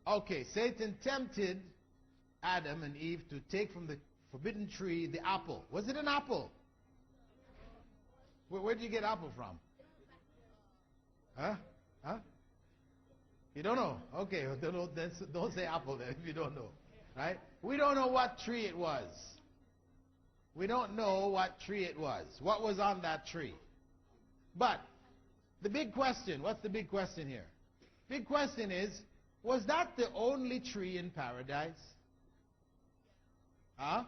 Okay, Satan tempted Adam and Eve to take from the forbidden tree the apple. Was it an apple? Where did you get apple from? Huh? Huh? You don't know? Okay, don't say apple then if you don't know. Right? We don't know what tree it was. We don't know what tree it was. What was on that tree? But the big question, what's the big question here? Big question is, was that the only tree in paradise? Huh?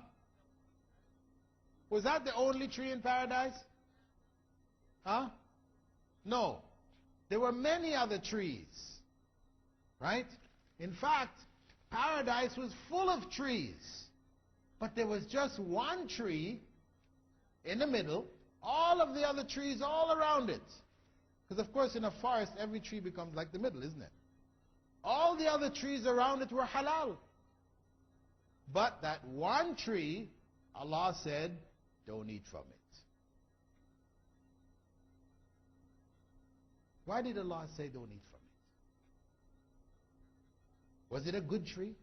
Was that the only tree in paradise? Huh? No. There were many other trees. Right? In fact, paradise was full of trees. But there was just one tree in the middle, all of the other trees all around it. Because of course in a forest, every tree becomes like the middle, isn't it? All the other trees around it were halal. But that one tree, Allah said, don't eat from it. Why did Allah say don't eat from it? Was it a good tree?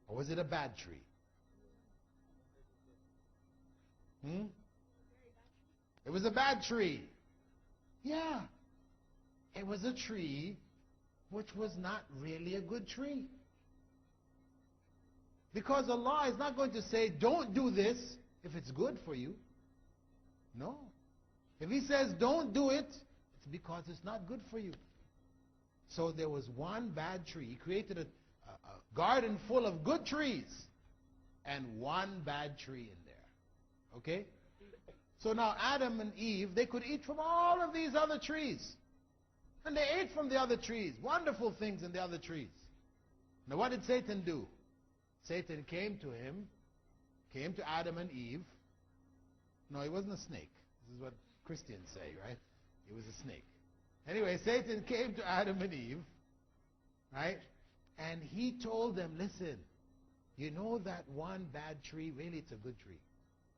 Or was it a bad tree? It was a bad tree. Yeah. It was a tree which was not really a good tree. Because Allah is not going to say, don't do this if it's good for you. No. If He says, don't do it, it's because it's not good for you. So there was one bad tree. He created a garden full of good trees and one bad tree in there. Okay? So now Adam and Eve, they could eat from all of these other trees. And they ate from the other trees. Wonderful things in the other trees. Now what did Satan do? Satan came to him, came to Adam and Eve. No, he wasn't a snake. This is what Christians say, right? He was a snake. Anyway, Satan came to Adam and Eve, right? And he told them, listen, you know that one bad tree, really it's a good tree.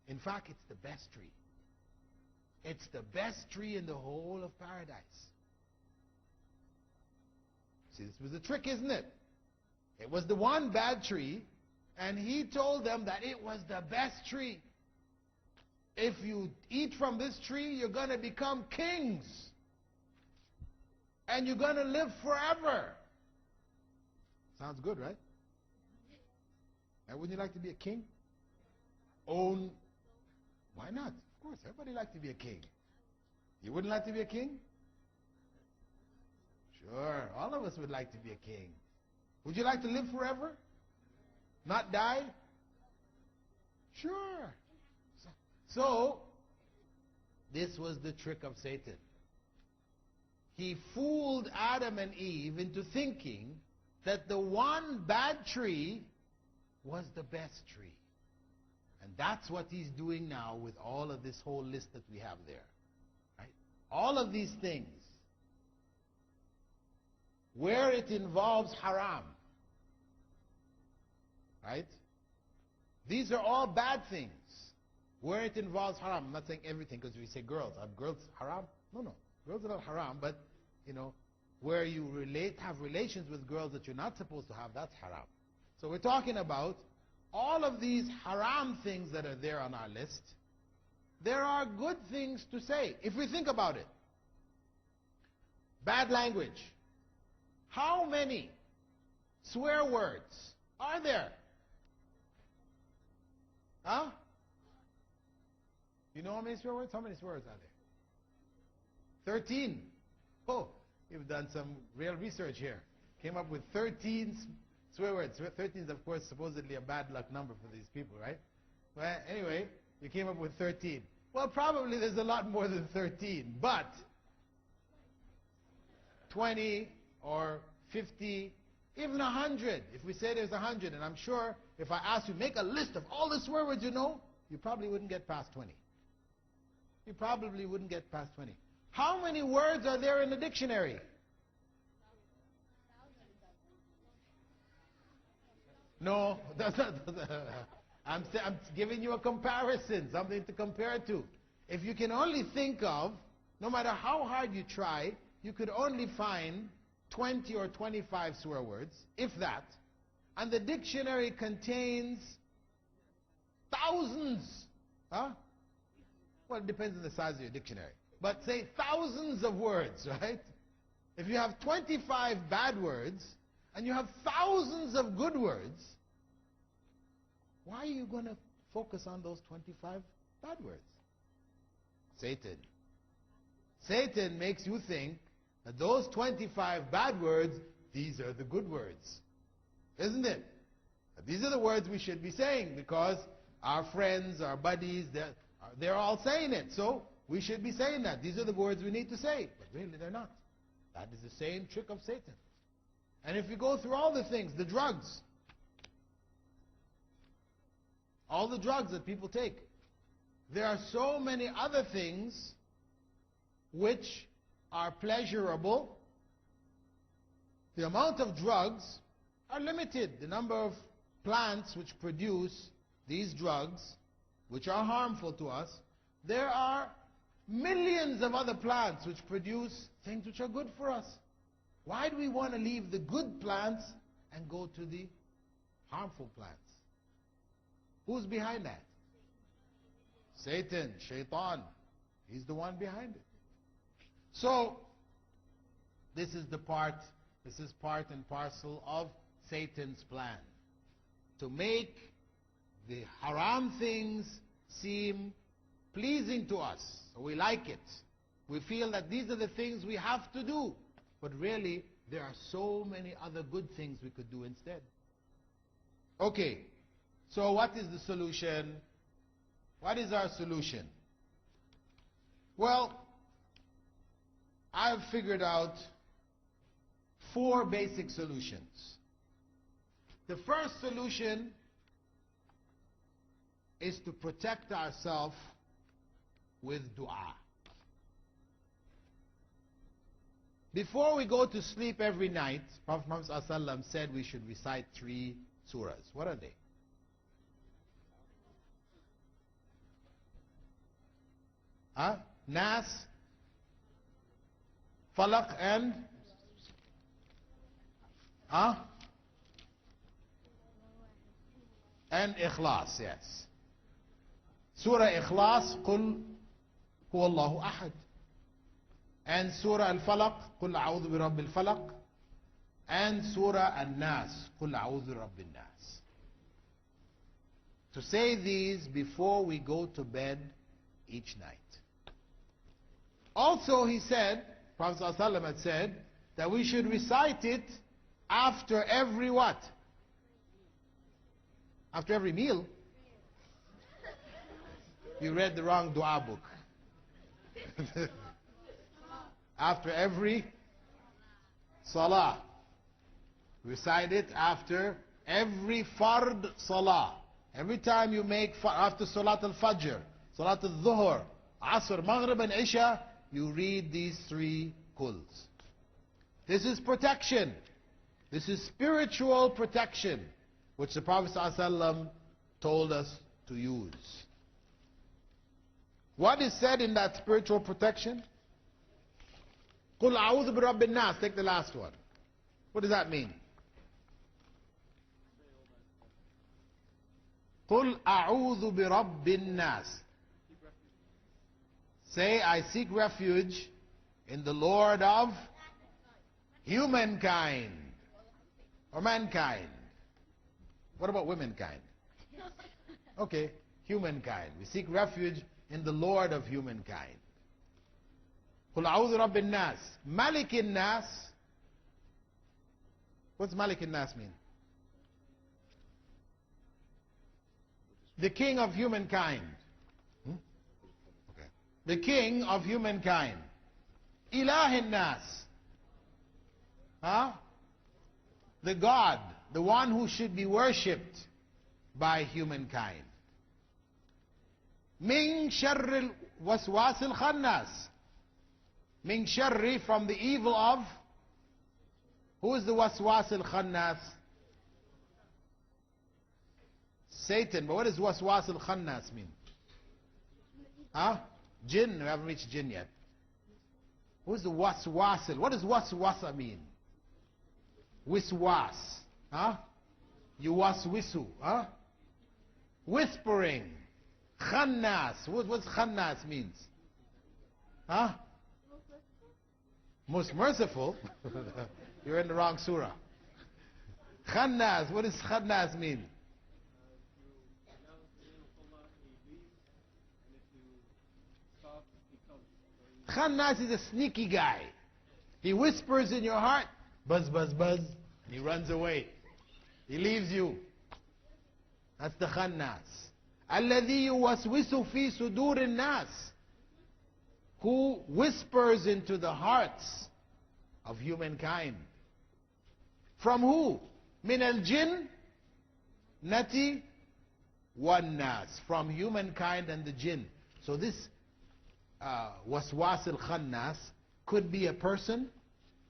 In fact, it's the best tree. It's the best tree in the whole of paradise. See, this was a trick, isn't it? It was the one bad tree, and he told them that it was the best tree. If you eat from this tree, you're going to become kings. And you're going to live forever. Sounds good, right? And wouldn't you like to be a king? Own. Why not? Of course, everybody likes to be a king. You wouldn't like to be a king? Sure, all of us would like to be a king. Would you like to live forever? Not die? Sure. So, this was the trick of Satan. He fooled Adam and Eve into thinking that the one bad tree was the best tree. And that's what he's doing now with all of this whole list that we have there. Right? All of these things, where it involves haram, right? These are all bad things. Where it involves haram. I'm not saying everything, because we say girls. Are girls haram? No. Girls are not haram, but, you know, where you have relations with girls that you're not supposed to have, that's haram. So we're talking about all of these haram things that are there on our list. There are good things to say, if we think about it. Bad language. How many swear words are there? Huh? You know how many swear words? How many swear words are there? 13. Oh, you've done some real research here. Came up with 13 swear words. 13 is, of course, supposedly a bad luck number for these people, right? Well, anyway, you came up with 13. Well, probably there's a lot more than 13, but 20 or 50, even 100. If we say there's 100, and I'm sure if I asked you, make a list of all the swear words you know, you probably wouldn't get past 20. You probably wouldn't get past 20. How many words are there in the dictionary? No, that's not. I'm giving you a comparison, something to compare to. If you can only think of, no matter how hard you try, you could only find 20 or 25 swear words, if that, and the dictionary contains thousands, huh? Well, it depends on the size of your dictionary. But say thousands of words, right? If you have 25 bad words and you have thousands of good words, why are you going to focus on those 25 bad words? Satan. Satan makes you think that those 25 bad words, these are the good words. Isn't it? These are the words we should be saying because our friends, our buddies, they're all saying it. So we should be saying that. These are the words we need to say. But really they're not. That is the same trick of Satan. And if you go through all the things, the drugs, all the drugs that people take, there are so many other things which are pleasurable. The amount of drugs are limited. The number of plants which produce these drugs, which are harmful to us, there are millions of other plants which produce things which are good for us. Why do we want to leave the good plants and go to the harmful plants? Who's behind that? Satan, Shaitan. He's the one behind it. So, this is part and parcel of Satan's plan. To make the haram things seem pleasing to us. So we like it. We feel that these are the things we have to do. But really, there are so many other good things we could do instead. Okay, so what is the solution? What is our solution? Well, I've figured out 4 basic solutions. The first solution is to protect ourselves with dua. Before we go to sleep every night, Prophet Muhammad ﷺ said we should recite 3 surahs. What are they? Nas, Falaq, and Ikhlas, yes. Surah Ikhlas, Qul huwa Allahu ahad. And Surah Al-Falaq, Qul a'udhu bi Rabbil Falaq. And Surah Al-Nas, Qul a'udhu bi Rabbin Nas. To say these before we go to bed each night. Also he said, Prophet ﷺ had said, that we should recite it after every what? After every meal? You read the wrong dua book. After every salah. Recite it after every fard salah. Every time you make, after Salat al-Fajr, Salat al-Dhuhr, Asr, Maghrib and Isha, you read these 3 quls. This is protection. This is spiritual protection, which the Prophet ﷺ told us to use. What is said in that spiritual protection? Qul a'udhu bi Rabbin Nas. Take the last one. What does that mean? Qul a'udhu bi Rabbin Nas. Say, I seek refuge in the Lord of humankind. Or mankind. What about womankind? Okay, humankind. We seek refuge in the Lord of humankind. Qul a'udhu Rabbin Nas. Malikin Nas. What's Malikin Nas mean? The king of humankind. Okay. The king of humankind. Ilahin Nas. The God, the one who should be worshipped by humankind. Min sharril waswasil khannas. Min sharri, from the evil of, who is the waswasil khannas? Satan. But what does waswasil khannas mean? Jinn. We haven't reached jinn yet. Who's the waswasil? What does waswasa mean? Wiswas. Huh? Yuwaswisu. Huh? Whispering. Khannas. What's khannas means? Huh? Most merciful. You're in the wrong surah. Khannas. What does khannas mean? Khannas is a sneaky guy. He whispers in your heart, buzz, buzz, buzz, and he runs away. He leaves you. That's the khannas. الذي يوسوس في صدور الناس, who whispers into the hearts of humankind. From who? من الجن نتي والناس. From humankind and the jinn. So this waswas al-khannas could be a person,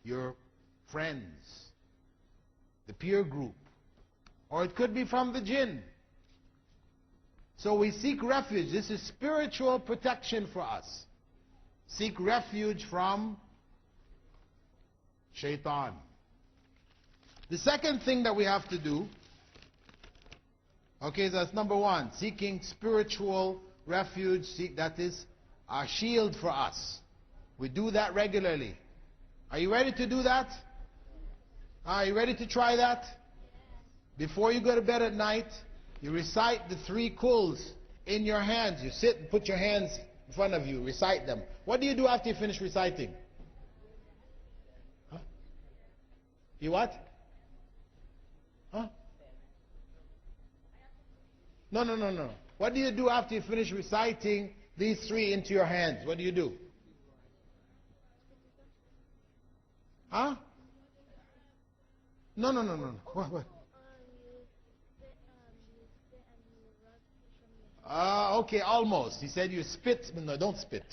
your friends, the peer group, or it could be from the jinn. So we seek refuge. This is spiritual protection for us. Seek refuge from shaitan. The second thing that we have to do, okay, so that's number one, seeking spiritual refuge. That is a shield for us. We do that regularly. Are you ready to do that? Are you ready to try that? Before you go to bed at night, you recite the 3 kuls in your hands. You sit and put your hands in front of you, recite them. What do you do after you finish reciting? Huh? You what? Huh? No. What do you do after you finish reciting these 3 into your hands? What do you do? Huh? No. What? Okay, almost. He said you spit. No, don't spit.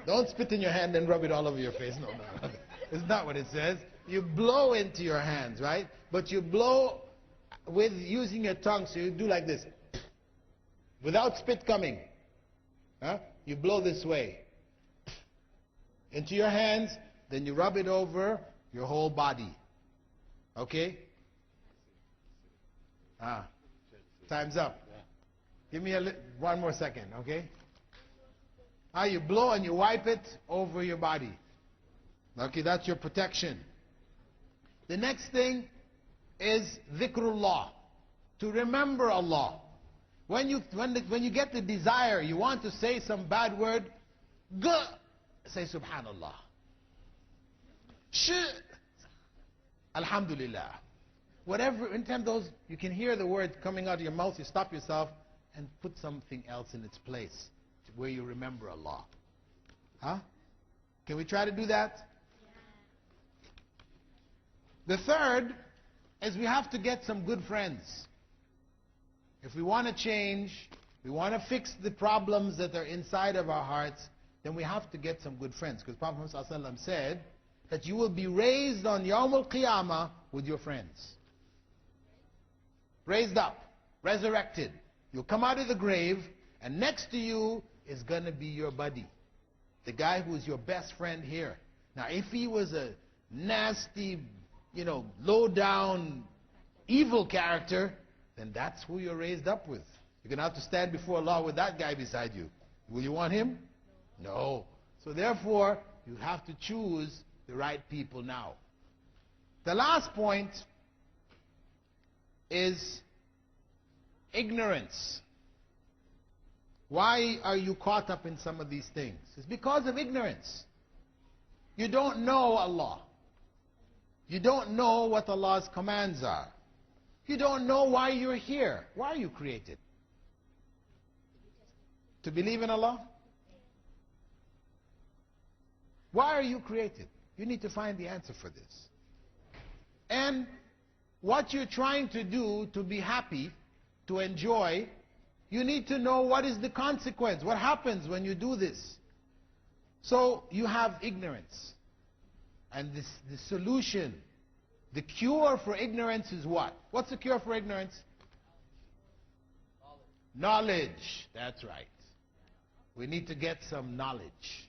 Don't spit in your hand and rub it all over your face. No. It's not what it says. You blow into your hands, right? But you blow with using your tongue. So you do like this. Without spit coming. Huh? You blow this way. Into your hands. Then you rub it over your whole body. Okay? Time's up. Give me one more second, okay? You blow and you wipe it over your body. Okay, that's your protection. The next thing is dhikrullah, to remember Allah. When you get the desire, you want to say some bad word, say subhanallah. Alhamdulillah. Whatever, anytime you can hear the word coming out of your mouth, you stop yourself and put something else in its place where you remember Allah. Huh? Can we try to do that? The third is we have to get some good friends. If we want to change, we want to fix the problems that are inside of our hearts, then we have to get some good friends. Because Prophet Muhammad said that you will be raised on Yawm al-Qiyamah with your friends. Raised up, resurrected. You'll come out of the grave, and next to you is going to be your buddy. The guy who is your best friend here. Now, if he was a nasty, low-down, evil character, then that's who you're raised up with. You're going to have to stand before Allah with that guy beside you. Will you want him? No. So therefore, you have to choose the right people now. The last point is ignorance. Why are you caught up in some of these things? It's because of ignorance. You don't know Allah. You don't know what Allah's commands are. You don't know why you're here. Why are you created? To believe in Allah? Why are you created? You need to find the answer for this. And what you're trying to do to be happy, to enjoy, you need to know what is the consequence. What happens when you do this? So you have ignorance. And the solution, the cure for ignorance is what? What's the cure for ignorance? Knowledge. That's right. We need to get some knowledge.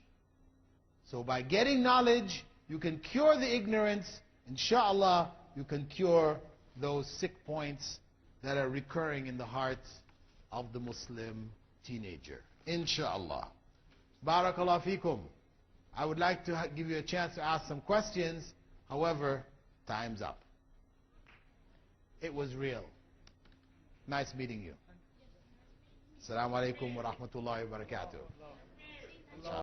So by getting knowledge, you can cure the ignorance. Inshallah, you can cure those sick points that are recurring in the heart of the Muslim teenager. Insha'Allah. Barakallah feekum. I would like to give you a chance to ask some questions. However, time's up. It was real. Nice meeting you. Assalamu alaikum wa rahmatullahi wa barakatuh.